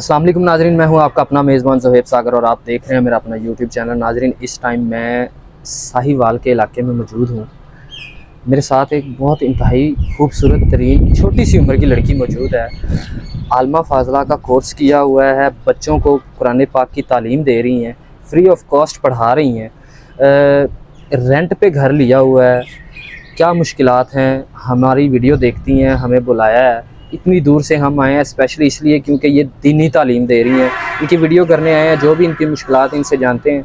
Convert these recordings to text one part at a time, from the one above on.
अस्सलाम वालेकुम नाजरीन, मैं हूं आपका अपना मेज़बान ज़ोहेब सागर और आप देख रहे हैं मेरा अपना यूट्यूब चैनल। नाजरीन, इस टाइम मैं साहिवाल के इलाके में मौजूद हूं। मेरे साथ एक बहुत इंतहाई खूबसूरत तरीन छोटी सी उम्र की लड़की मौजूद है। आलमा फाजला का कोर्स किया हुआ है, बच्चों को कुरान पाक की तालीम दे रही हैं, फ्री ऑफ कॉस्ट पढ़ा रही हैं, रेंट पे घर लिया हुआ है। क्या मुश्किलात हैं, हमारी वीडियो देखती हैं, हमें बुलाया है, इतनी दूर से हम आए हैं स्पेशली इसलिए क्योंकि ये दीनी तालीम दे रही हैं, इनकी वीडियो करने आए हैं। जो भी इनकी मुश्किलात इनसे जानते हैं,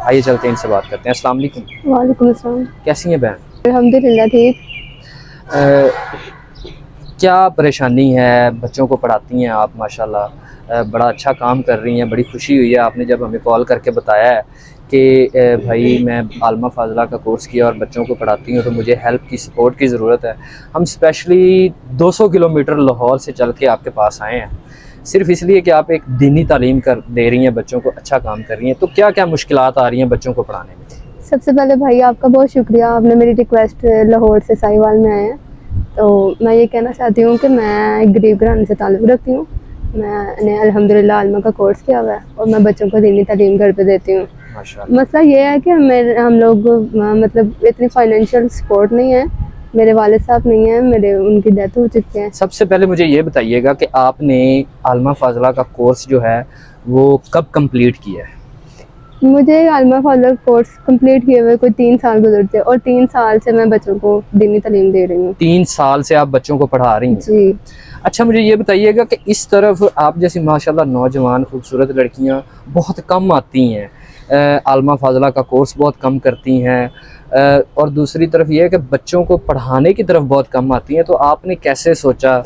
आइए चलते हैं इनसे बात करते हैं। अस्सलाम वालेकुम। वालेकुम अस्सलाम। कैसी हैं बहन? अल्हम्दुलिल्लाह ठीक। क्या परेशानी है? बच्चों को पढ़ाती हैं आप माशाल्लाह, बड़ा अच्छा काम कर रही हैं। बड़ी खुशी हुई है आपने जब हमें कॉल करके बताया है कि भाई मैं आलमा फाजला का कोर्स किया और बच्चों को पढ़ाती हूँ, तो मुझे हेल्प की, सपोर्ट की ज़रूरत है। हम स्पेशली 200 किलोमीटर लाहौर से चल के आपके पास आए हैं सिर्फ इसलिए कि आप एक दीनी तालीम कर दे रही हैं, बच्चों को अच्छा काम कर रही हैं। तो क्या क्या मुश्किलात आ रही हैं बच्चों को पढ़ाने में? सबसे पहले भाई आपका बहुत शुक्रिया, आपने मेरी रिक्वेस्ट लाहौर से साहिवाल में आए हैं। तो मैं ये कहना चाहती हूँ कि मैं एक गरीब घराने से ताल्लुक़ रखती हूँ। मैंने अल्हम्दुलिल्लाह आलमा का कोर्स किया हुआ है और मैं बच्चों को दीनी तालीम घर पे देती हूँ। माशाल्लाह। मसला ये है कि हम लोग मतलब इतनी फाइनेंशियल सपोर्ट नहीं है। मेरे वालिद साहब नहीं है, उनकी डेथ हो चुकी है। सबसे पहले मुझे ये बताइएगा कि आपने आलमा फाजला का कोर्स जो है वो कब कंप्लीट किया है? मुझे आलमा फाजला कोर्स कंप्लीट किए हुए कोई 3 साल गुजरते और 3 साल से मैं बच्चों को दीनी तालीम दे रही हूँ। 3 साल से आप बच्चों को पढ़ा रही हैं? जी। अच्छा, मुझे ये बताइएगा कि इस तरफ आप जैसी माशाल्लाह नौजवान खूबसूरत लड़कियां बहुत कम आती हैं, आलमा फाजला का कोर्स बहुत कम करती हैं, और दूसरी तरफ ये है कि बच्चों को पढ़ाने की तरफ बहुत कम आती हैं। तो आपने कैसे सोचा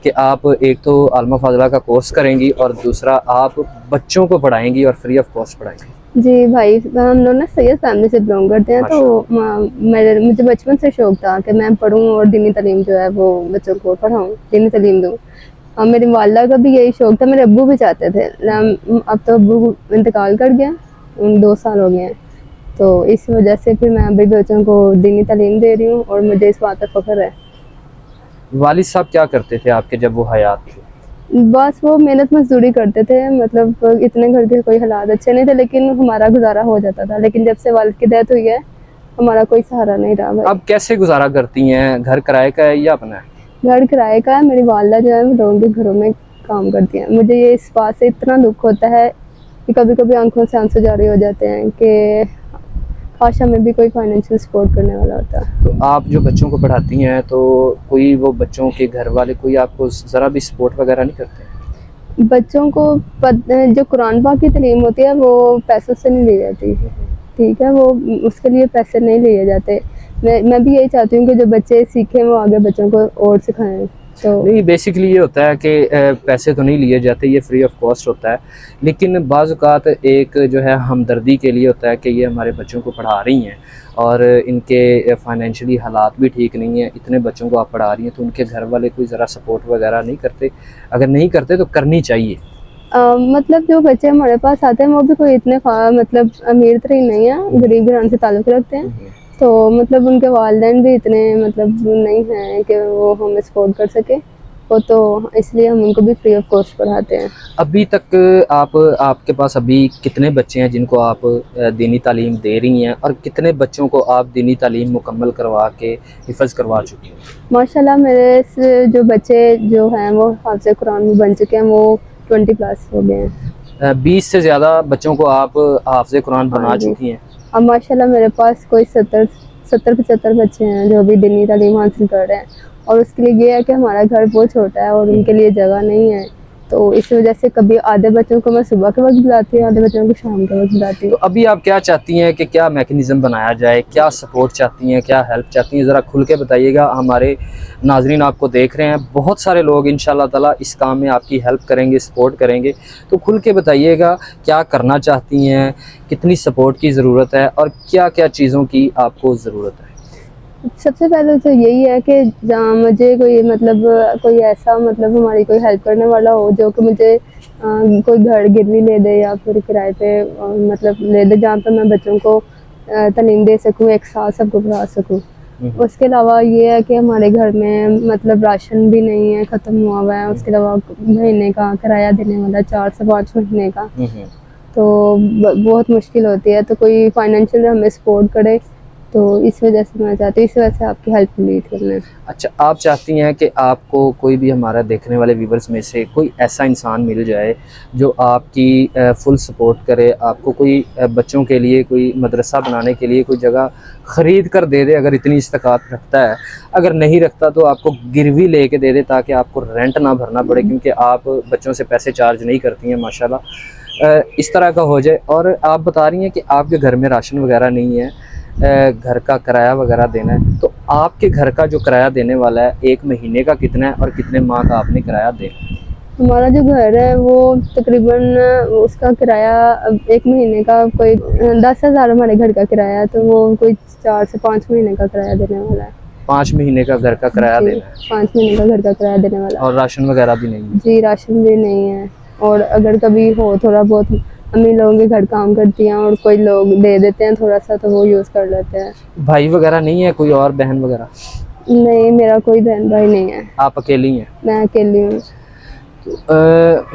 कि आप एक तो आलमा फाजला का कोर्स करेंगी और दूसरा आप बच्चों को पढ़ाएंगी और फ्री ऑफ कॉस्ट पढ़ाएंगी? जी भाई, हम लोग ना सैयद फैमिली से बिलोंग करते हैं, तो मुझे बचपन से शौक था कि मैं पढूं और दीनी तालीम जो है वो बच्चों को पढ़ाऊं, दीनी तालीम दूं। और मेरी वालिदा का भी यही शौक था, मेरे अब्बू भी चाहते थे। अब तो अब्बू इंतकाल कर गया, 2 साल हो गए हैं। तो इस वजह से फिर मैं अभी बच्चों को दीनी तालीम दे रही हूँ और मुझे इस बात पर फख्र है। वालिद साहब क्या करते थे आपके जब वो हयात थे? बस वो मेहनत मजदूरी करते थे, मतलब इतने घर के कोई हालात अच्छे नहीं थे, लेकिन हमारा गुजारा हो जाता था। लेकिन जब से वालिद की डेथ हुई है, हमारा कोई सहारा नहीं रहा भाई। अब कैसे गुजारा करती हैं? घर किराए का है या अपना है? घर किराए का है। मेरी वालिदा जो है वो लोगों के घरों में काम करती हैं। मुझे ये इस बात से इतना दुख होता है कि कभी कभी आंखों से आंसू जारी हो जाते हैं कि काश हमें भी कोई फाइनेंशियल सपोर्ट करने वाला होता। तो आप जो बच्चों को पढ़ाती हैं, तो कोई वो बच्चों के घर वाले कोई आपको ज़रा भी सपोर्ट वगैरह नहीं करते? बच्चों को जो कुरान पाक की तालीम होती है वो पैसों से नहीं ली जाती, ठीक है, वो उसके लिए पैसे नहीं लिए जाते। मैं भी यही चाहती हूँ कि जो बच्चे सीखें वो आगे बच्चों को और सिखाएं। तो नहीं, बेसिकली ये होता है कि पैसे तो नहीं लिए जाते, ये फ्री ऑफ कॉस्ट होता है। लेकिन बाज़ औक़ात एक जो है हमदर्दी के लिए होता है कि ये हमारे बच्चों को पढ़ा रही हैं और इनके फाइनेंशियली हालात भी ठीक नहीं हैं, इतने बच्चों को आप पढ़ा रही हैं, तो उनके घर वाले कोई ज़रा सपोर्ट वगैरह नहीं करते? अगर नहीं करते तो करनी चाहिए। मतलब जो बच्चे हमारे पास आते हैं वो भी कोई इतने मतलब अमीर तरीन नहीं है, गरीब घराने से ताल्लुक़ रखते हैं। तो मतलब उनके वालिदैन भी इतने मतलब नहीं हैं कि वो हमें सपोर्ट कर सके, वो तो इसलिए हम उनको भी फ्री ऑफ कॉस्ट पढ़ाते हैं। अभी तक आपके पास अभी कितने बच्चे हैं जिनको आप दीनी तालीम दे रही हैं, और कितने बच्चों को आप दीनी तालीम मुकम्मल करवा के हिफ़्ज़ करवा चुकी हैं? माशाल्लाह मेरे जो बच्चे जो हैं वो हाफ़िज़ कुरान में बन चुके हैं, वो 20+ हो गए हैं। 20 से ज़्यादा बच्चों को आप हाफ़िज़ कुरान बना हाँ जी। चुकी हैं। अब माशाल्लाह मेरे पास कोई 70-75 बच्चे हैं जो अभी दीनी तालीम हासिल कर रहे हैं। और उसके लिए ये है कि हमारा घर बहुत छोटा है और उनके लिए जगह नहीं है, तो इस वजह से कभी आधे बच्चों को मैं सुबह के वक्त बुलाती हूँ, आधे बच्चों को शाम के वक्त बुलाती तो हूँ। अभी आप क्या चाहती हैं कि क्या मैकेनिज़्म बनाया जाए? क्या सपोर्ट चाहती हैं? क्या हेल्प चाहती हैं? ज़रा खुल के बताइएगा। हमारे नाज़रीन आपको देख रहे हैं, बहुत सारे लोग इंशाल्लाह ताला इस काम में आपकी हेल्प करेंगे, सपोर्ट करेंगे। तो खुल के बताइएगा क्या करना चाहती हैं, कितनी सपोर्ट की ज़रूरत है और क्या-क्या चीज़ों की आपको ज़रूरत है? सबसे पहले तो यही है कि जहाँ मुझे कोई ऐसा मतलब हमारी कोई हेल्प करने वाला हो जो कि मुझे कोई घर गिरवी ले दे या फिर किराए पे मतलब ले दे, जहाँ पे मैं बच्चों को तालीम दे सकूँ, एक साथ सबको पढ़ा सकूँ। उसके अलावा ये है कि हमारे घर में मतलब राशन भी नहीं है, ख़त्म हुआ हुआ है। उसके अलावा महीने का किराया देने वाला 4 से 5 महीने का, तो बहुत मुश्किल होती है। तो कोई फाइनेंशियल हमें सपोर्ट करे, तो इस वजह से मैं चाहती हूँ, इस वजह से आपकी हेल्प ली थी हमने। अच्छा, आप चाहती हैं कि आपको कोई भी हमारा देखने वाले व्यूवर्स में से कोई ऐसा इंसान मिल जाए जो आपकी फुल सपोर्ट करे, आपको कोई बच्चों के लिए कोई मदरसा बनाने के लिए कोई जगह ख़रीद कर दे दे, अगर इतनी इस्तेकात रखता है। अगर नहीं रखता तो आपको गिरवी लेके दे दे, ताकि आपको रेंट ना भरना पड़े, क्योंकि आप बच्चों से पैसे चार्ज नहीं करती हैं माशाल्लाह। इस तरह का हो जाए। और आप बता रही हैं कि आपके घर में राशन वगैरह नहीं है, घर का किराया वगैरह देना है, तो आपके घर का जो किराया देने वाला है 1 महीने का कितना है और कितने माह का आपने किराया देना है? हमारा जो घर है वो तकरीबन उसका किराया 1 महीने का कोई 10,000 हमारे घर का किराया है, तो वो कोई 4 से 5 महीने का किराया देने वाला है। 5 महीने का घर का किराया जी, देना है 5 महीने का घर का किराया देने वाला है। और राशन वगैरह भी नहीं है? जी, राशन भी नहीं है। और अगर कभी हो थोड़ा बहुत, अम्मी लोगों के घर काम करती हैं और कोई लोग दे देते हैं थोड़ा सा, तो वो यूज़ कर लेते हैं। भाई वगैरह नहीं है, कोई और बहन वगैरह? नहीं, मेरा कोई बहन भाई नहीं है, आप अकेली हैं? मैं अकेली हूँ।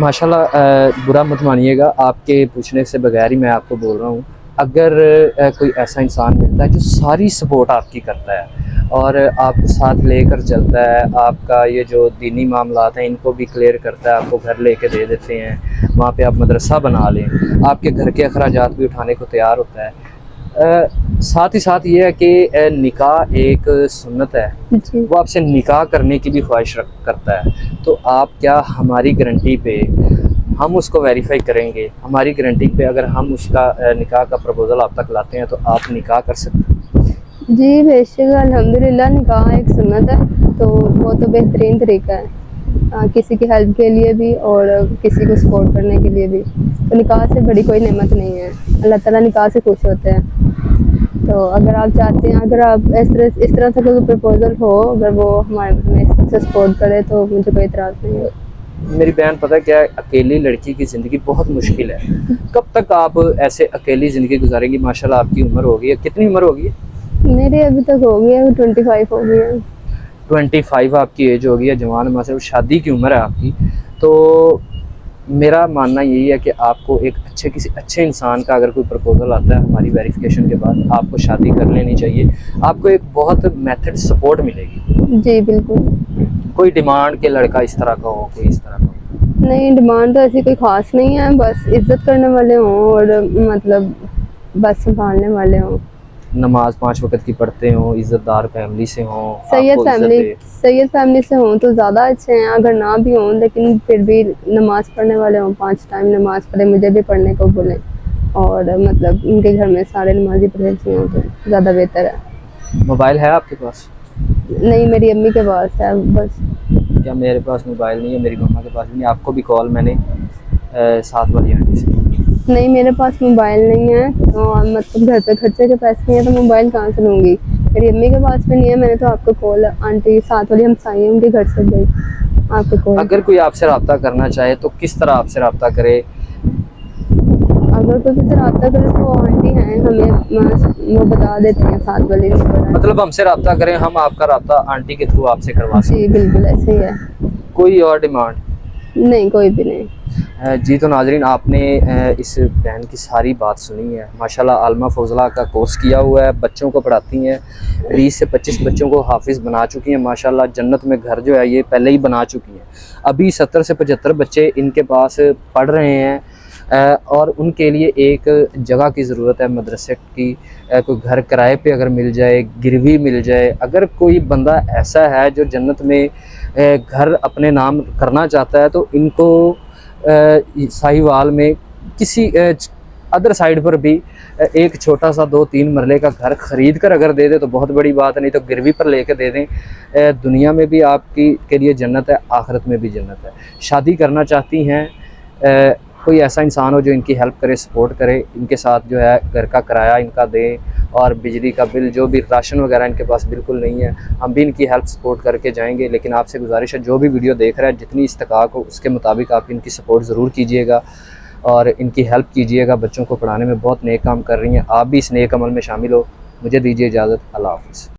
माशाल्लाह, बुरा मत मानिएगा, आपके पूछने से बगैर ही मैं आपको बोल रहा हूँ। अगर कोई ऐसा इंसान मिलता है जो सारी सपोर्ट आपकी करता है और आपको साथ लेकर चलता है, आपका ये जो दीनी मामलात हैं इनको भी क्लियर करता है, आपको घर लेके दे देते हैं, वहाँ पे आप मदरसा बना लें, आपके घर के अखराजात भी उठाने को तैयार होता है। साथ ही साथ ये है कि निकाह एक सुन्नत है, जी, वो आपसे निकाह करने की भी ख्वाहिश करता है। तो आप क्या हमारी गारंटी पे हम उसको वेरीफाई करेंगे, हमारी गारंटी पे अगर हम उसका निकाह का प्रपोज़ल आप तक लाते हैं तो आप निकाह कर सकते हैं? जी, बेशक अल्हम्दुलिल्लाह, निकाह एक सुन्नत है, तो वो तो बेहतरीन तरीका है किसी की हेल्प के लिए भी और किसी को सपोर्ट करने के लिए भी। तो निकाह से बड़ी कोई नेमत नहीं है, अल्लाह ताला निकाह से खुश होते हैं। तो अगर आप चाहते हैं, अगर आप इस तरह से कोई प्रपोज़ल हो, अगर वो हमें इससे सपोर्ट करे, तो मुझे कोई इतराज़ नहीं है। मेरी बहन, पता है क्या है, अकेली लड़की की ज़िंदगी बहुत मुश्किल है। कब तक आप ऐसे अकेली ज़िंदगी गुजारेंगी? माशाल्लाह आपकी उम्र हो गई है, कितनी उम्र हो गई है? मेरी अभी तक हो गई है 25 हो गई है। 25 आपकी एज हो गई है, जवान माशाल्लाह, शादी की उम्र है आपकी। तो मेरा मानना यही है कि आपको एक किसी अच्छे इंसान का अगर कोई प्रपोज़ल आता है हमारी वेरिफिकेशन के बाद, आपको शादी कर लेनी चाहिए। आपको एक बहुत मेथड सपोर्ट मिलेगी। जी, बिल्कुल। कोई डिमांड के लड़का इस तरह का हो, कोई इस तरह का हो। नहीं, डिमांड तो ऐसी कोई ख़ास नहीं है, बस इज़्ज़त करने वाले हों और मतलब बस संभालने वाले हों। नमाज 5 वक़्त की पढ़ते हों, इज़्ज़तदार फैमिली से हों, सैयद आपको इज़्ज़त फैमिली दे। सैयद फैमिली से हों तो ज़्यादा अच्छे हैं, अगर ना भी हों लेकिन फिर भी नमाज़ पढ़ने वाले हों, 5 टाइम नमाज़ पढ़े, मुझे भी पढ़ने को बोलें, और मतलब उनके घर में सारे नमाज़ी पढ़े हों तो ज़्यादा बेहतर है। मोबाइल है आपके पास? नहीं, मेरी अम्मी के पास है बस। क्या मेरे पास मोबाइल नहीं है, मेरी मम्मा के पास भी नहीं। आपको भी कॉल मैंने साथ वाली आंटी से। नहीं, मेरे पास मोबाइल नहीं है, और मतलब घर पे खर्चे के पैसे नहीं है, तो मोबाइल कहाँ से लूँगी। मेरी अम्मी के पास भी नहीं है, मैंने तो आपको कॉल आंटी साथ वाली हमसाई है उनके घर से गई आपको कॉल। अगर कोई आपसे रब्ता करना चाहे तो किस तरह आपसे रब्ता करे? अगर कोई मुझसे रब्ता करे तो आंटी हैं, हमें वो बता देते हैं, साथ वाली नंबर है। मतलब हमसे रब्ता करें, हम आपका रब्ता आंटी के थ्रू आपसे करवा सकते जी, बिल्कुल ऐसे ही है। हैं। कोई और डिमांड? नहीं, कोई भी नहीं। जी, तो नाज़रीन, आपने इस बहन की सारी बात सुनी है। माशाल्लाह आलमा फ़ौज़ला का कोर्स किया हुआ है, बच्चों को पढ़ाती हैं, 20 से 25 बच्चों को हाफिज़ बना चुकी हैं। माशाल्लाह जन्नत में घर जो है ये पहले ही बना चुकी हैं। अभी 70 से 75 बच्चे इनके पास पढ़ रहे हैं, और उनके लिए एक जगह की ज़रूरत है, मदरसे की। कोई घर किराए पे अगर मिल जाए, गिरवी मिल जाए, अगर कोई बंदा ऐसा है जो जन्नत में घर अपने नाम करना चाहता है, तो इनको साहिवाल में किसी अदर साइड पर भी एक छोटा सा 2-3 मरले का घर ख़रीद कर अगर दे दे तो बहुत बड़ी बात है, नहीं तो गिरवी पर लेके दे दें। दुनिया में भी आपकी के लिए जन्नत है, आखिरत में भी जन्नत है। शादी करना चाहती हैं, कोई ऐसा इंसान हो जो इनकी हेल्प करे, सपोर्ट करे, इनके साथ जो है घर का किराया इनका दें, और बिजली का बिल, जो भी राशन वगैरह इनके पास बिल्कुल नहीं है, हम भी इनकी हेल्प सपोर्ट करके जाएंगे। लेकिन आपसे गुजारिश है, जो भी वीडियो देख रहा है, जितनी इस्तेकाक हो उसके मुताबिक आप इनकी सपोर्ट ज़रूर कीजिएगा और इनकी हेल्प कीजिएगा। बच्चों को पढ़ाने में बहुत नेक काम कर रही हैं, आप भी इस नेक अमल में शामिल हो। मुझे दीजिए इजाज़त। अल्लाह हाफ़िज़।